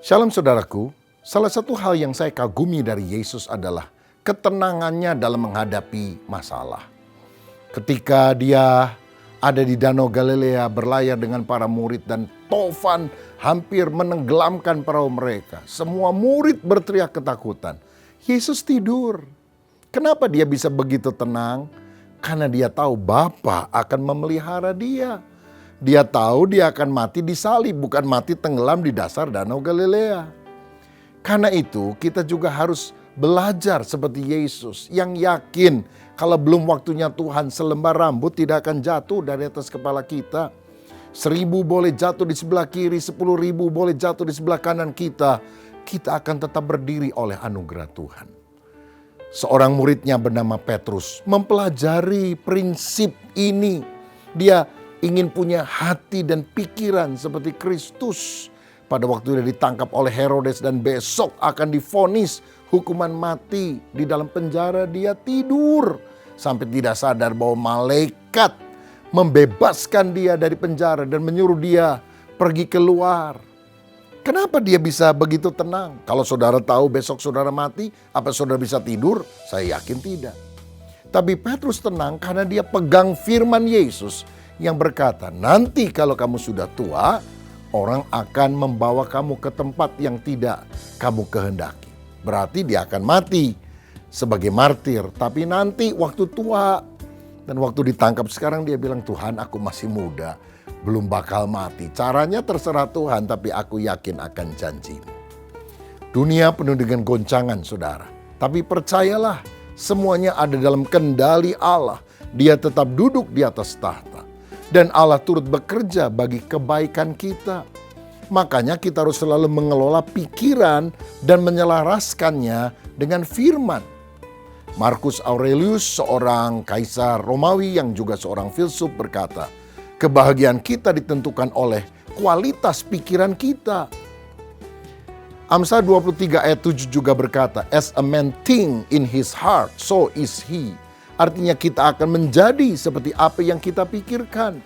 Shalom saudaraku, salah satu hal yang saya kagumi dari Yesus adalah ketenangannya dalam menghadapi masalah. Ketika dia ada di Danau Galilea berlayar dengan para murid dan tofan hampir menenggelamkan perahu mereka. Semua murid berteriak ketakutan. Yesus tidur. Kenapa dia bisa begitu tenang? Karena dia tahu Bapa akan memelihara dia. Dia tahu dia akan mati disalib, bukan mati tenggelam di dasar Danau Galilea. Karena itu kita juga harus belajar seperti Yesus yang yakin kalau belum waktunya Tuhan selembar rambut tidak akan jatuh dari atas kepala kita. 1.000 boleh jatuh di sebelah kiri, 10.000 boleh jatuh di sebelah kanan kita. Kita akan tetap berdiri oleh anugerah Tuhan. Seorang muridnya bernama Petrus mempelajari prinsip ini. Dia ingin punya hati dan pikiran seperti Kristus. Pada waktu dia ditangkap oleh Herodes dan besok akan divonis hukuman mati. Di dalam penjara dia tidur. Sampai tidak sadar bahwa malaikat membebaskan dia dari penjara dan menyuruh dia pergi keluar. Kenapa dia bisa begitu tenang? Kalau saudara tahu besok saudara mati, apa saudara bisa tidur? Saya yakin tidak. Tapi Petrus tenang karena dia pegang firman Yesus yang berkata, nanti kalau kamu sudah tua, orang akan membawa kamu ke tempat yang tidak kamu kehendaki. Berarti dia akan mati sebagai martir. Tapi nanti waktu tua dan waktu ditangkap sekarang dia bilang, Tuhan aku masih muda, belum bakal mati. Caranya terserah Tuhan, tapi aku yakin akan janjimu. Dunia penuh dengan goncangan saudara. Tapi percayalah, semuanya ada dalam kendali Allah. Dia tetap duduk di atas tahta. Dan Allah turut bekerja bagi kebaikan kita. Makanya kita harus selalu mengelola pikiran dan menyelaraskannya dengan firman. Marcus Aurelius, seorang kaisar Romawi yang juga seorang filsuf berkata, kebahagiaan kita ditentukan oleh kualitas pikiran kita. Amsal 23 ayat 7 juga berkata, as a man think in his heart, so is he. Artinya kita akan menjadi seperti apa yang kita pikirkan.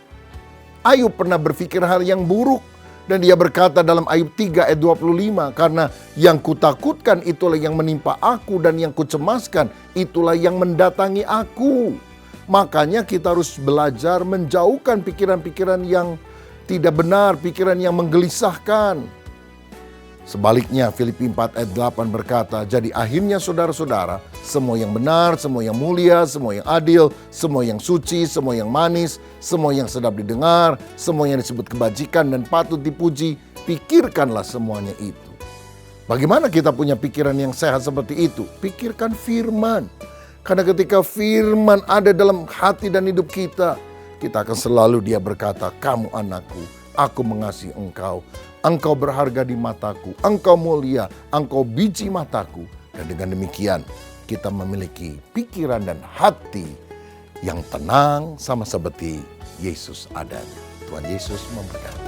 Ayub pernah berpikir hal yang buruk. Dan dia berkata dalam Ayub 3 ayat 25. Karena yang kutakutkan itulah yang menimpa aku. Dan yang kucemaskan itulah yang mendatangi aku. Makanya kita harus belajar menjauhkan pikiran-pikiran yang tidak benar. Pikiran yang menggelisahkan. Sebaliknya Filipi 4 ayat 8 berkata, jadi akhirnya saudara-saudara, semua yang benar, semua yang mulia, semua yang adil, semua yang suci, semua yang manis, semua yang sedap didengar, semua yang disebut kebajikan dan patut dipuji, pikirkanlah semuanya itu. Bagaimana kita punya pikiran yang sehat seperti itu? Pikirkan firman. Karena ketika firman ada dalam hati dan hidup kita, kita akan selalu dia berkata, kamu anakku, aku mengasihi engkau. Engkau berharga di mataku, engkau mulia, engkau biji mataku. Dan dengan demikian kita memiliki pikiran dan hati yang tenang sama seperti Yesus adanya. Tuhan Yesus memberkati.